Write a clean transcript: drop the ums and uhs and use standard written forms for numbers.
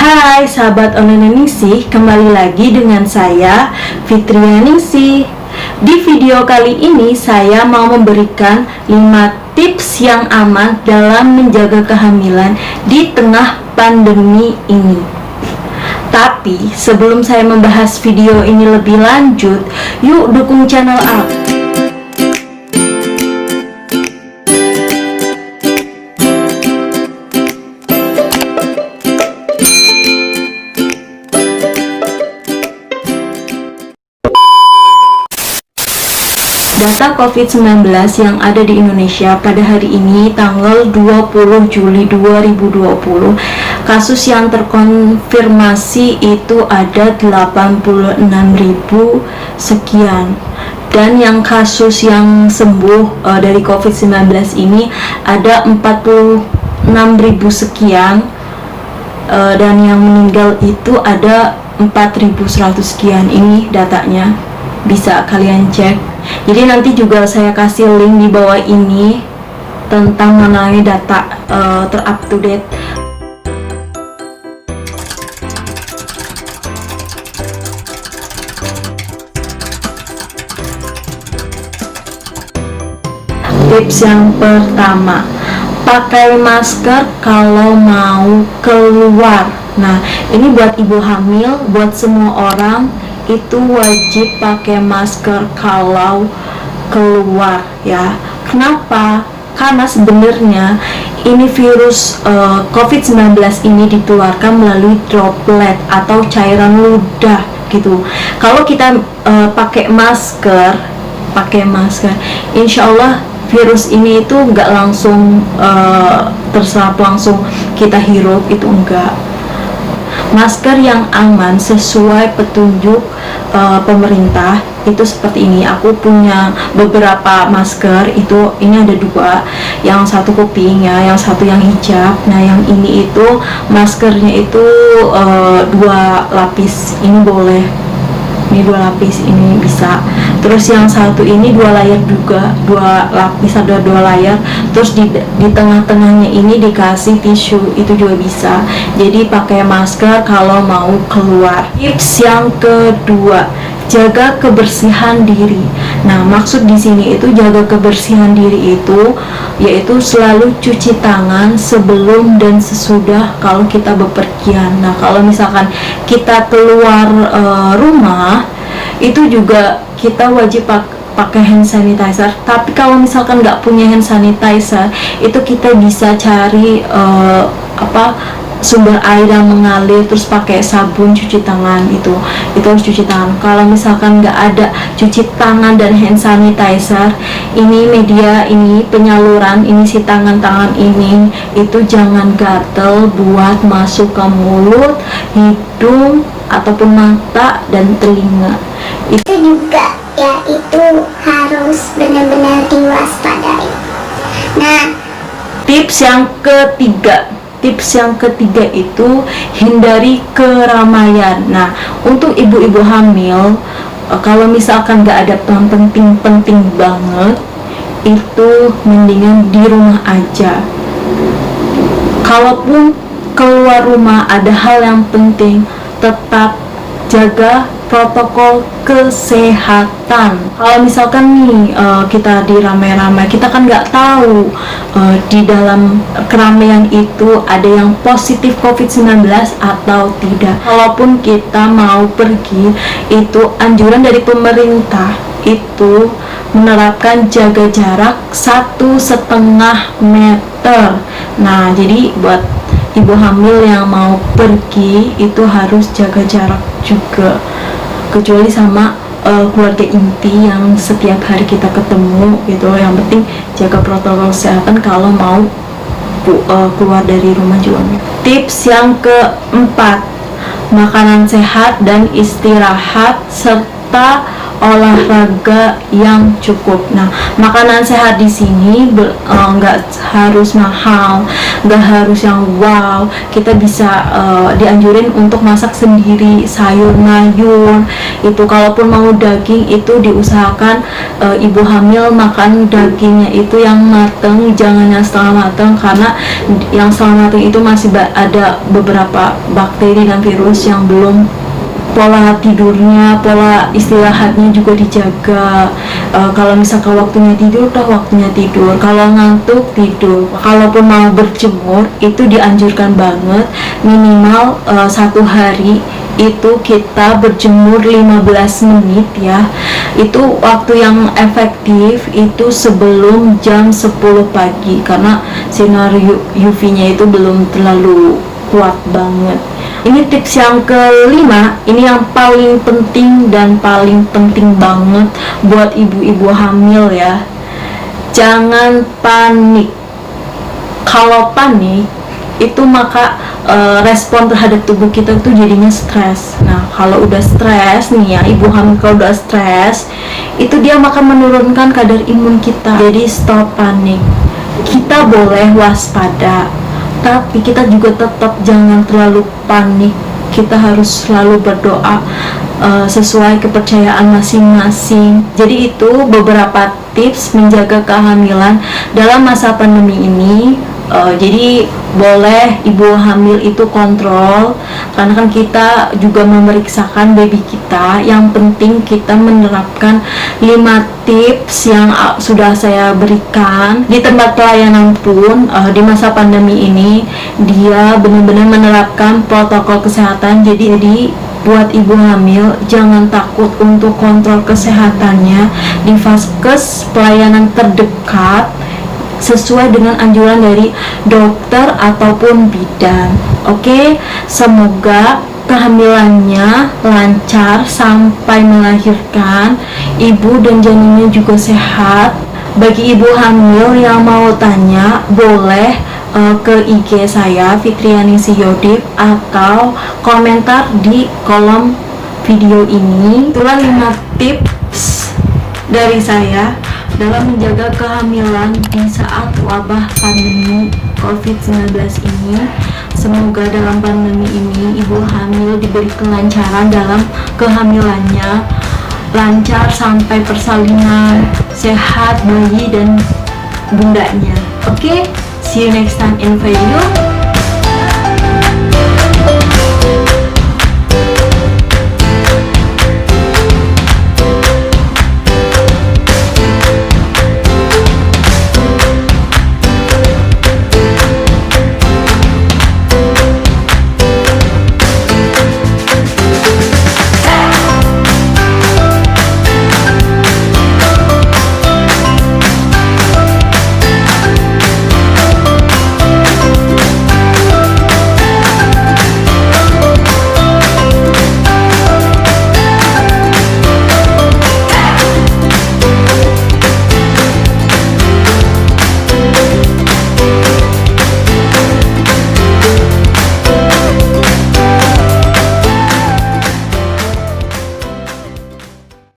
Hai sahabat online Ningsih, kembali lagi dengan saya Fitria Ningsih. Di video kali ini saya mau memberikan 5 tips yang aman dalam menjaga kehamilan di tengah pandemi ini. Tapi sebelum saya membahas video ini lebih lanjut, yuk dukung channel aku. Data COVID-19 yang ada di Indonesia pada hari ini tanggal 20 Juli 2020, kasus yang terkonfirmasi itu ada 86.000 sekian. Dan yang kasus yang sembuh dari COVID-19 ini ada 46.000 sekian. Dan yang meninggal itu ada 4.100 sekian. Ini datanya, bisa kalian cek. Jadi nanti juga saya kasih link di bawah ini tentang mengenai data terup to date. Tips yang pertama, pakai masker kalau mau keluar. Nah, ini buat ibu hamil, buat semua orang itu wajib pakai masker kalau keluar ya. Kenapa? Karena sebenarnya ini virus COVID-19 ini ditularkan melalui droplet atau cairan ludah gitu. Kalau kita pakai masker, insya Allah virus ini itu nggak langsung terserap langsung kita hirup, itu enggak. Masker yang aman sesuai petunjuk pemerintah itu seperti ini. Aku punya beberapa masker, itu ini ada 2, yang satu kuping ya, yang satu yang hijab. Nah yang ini itu maskernya itu 2 lapis, ini boleh, ini 2 lapis, ini bisa. Terus yang satu ini 2 layar juga, 2 lapis, ada 2 layar. Terus di tengah-tengahnya ini dikasih tisu, itu juga bisa. Jadi pakai masker kalau mau keluar. Tips yang kedua, jaga kebersihan diri. Nah, maksud di sini itu jaga kebersihan diri itu yaitu selalu cuci tangan sebelum dan sesudah kalau kita bepergian. Nah, kalau misalkan kita keluar rumah itu juga kita wajib pakai hand sanitizer. Tapi kalau misalkan nggak punya hand sanitizer, itu kita bisa cari sumber air yang mengalir, terus pakai sabun cuci tangan. Itu harus cuci tangan. Kalau misalkan nggak ada cuci tangan dan hand sanitizer, ini media, ini penyaluran, ini si tangan ini itu jangan gatel buat masuk ke mulut, hidung ataupun mata dan telinga. Itu juga ya, itu harus benar-benar diwaspadai. Nah, tips yang ketiga itu hindari keramaian. Nah, untuk ibu-ibu hamil, kalau misalkan nggak ada yang penting banget, itu mendingan di rumah aja. Kalaupun keluar rumah ada hal yang penting, tetap jaga protokol kesehatan. Kalau misalkan nih kita di ramai-ramai, kita kan nggak tahu di dalam keramaian itu ada yang positif COVID-19 atau tidak. Kalaupun kita mau pergi, itu anjuran dari pemerintah itu menerapkan jaga jarak 1,5 meter. Nah, jadi buat ibu hamil yang mau pergi itu harus jaga jarak juga, kecuali sama keluarga inti yang setiap hari kita ketemu gitu. Yang penting jaga protokol kesehatan kalau mau keluar dari rumah juga. Tips yang keempat, makanan sehat dan istirahat serta olahraga yang cukup. Nah, makanan sehat di sini nggak harus mahal, nggak harus yang wow. Kita bisa dianjurin untuk masak sendiri sayur mayur. Itu kalaupun mau daging itu diusahakan ibu hamil makan dagingnya itu yang mateng, jangan yang setengah mateng, karena yang setengah mateng itu masih ada beberapa bakteri dan virus yang belum. Pola tidurnya, pola istirahatnya juga dijaga. Kalau misalkan waktunya tidur, waktunya tidur. Kalau ngantuk, tidur. Kalaupun mau berjemur, itu dianjurkan banget minimal 1 hari itu kita berjemur 15 menit ya. Itu waktu yang efektif itu sebelum jam 10 pagi, karena sinar UV-nya itu belum terlalu kuat banget. Ini tips yang kelima, ini yang paling penting dan paling penting banget buat ibu-ibu hamil ya. Jangan panik. Kalau panik itu maka respon terhadap tubuh kita itu jadinya stres. Nah, kalau udah stres nih ya, ibu hamil kalau udah stres itu dia akan menurunkan kadar imun kita. Jadi stop panik. Kita boleh waspada, tapi kita juga tetap jangan terlalu panik. Kita harus selalu berdoa sesuai kepercayaan masing-masing. Jadi itu beberapa tips menjaga kehamilan dalam masa pandemi ini. Jadi boleh ibu hamil itu kontrol, karena kan kita juga memeriksakan baby kita. Yang penting kita menerapkan 5 tips yang sudah saya berikan di tempat pelayanan pun. Di masa pandemi ini dia benar-benar menerapkan protokol kesehatan. Jadi buat ibu hamil jangan takut untuk kontrol kesehatannya di vaskes pelayanan terdekat sesuai dengan anjuran dari dokter ataupun bidan. Oke, semoga kehamilannya lancar sampai melahirkan, ibu dan janinnya juga sehat. Bagi ibu hamil yang mau tanya, boleh ke IG saya Fitriani Siyodip atau komentar di kolom video ini. Itulah 5 tips dari saya dalam menjaga kehamilan di saat wabah pandemi COVID-19 ini. Semoga dalam pandemi ini ibu hamil diberi kelancaran dalam kehamilannya, lancar sampai persalinan, sehat bayi dan bundanya. Oke, see you next time in video.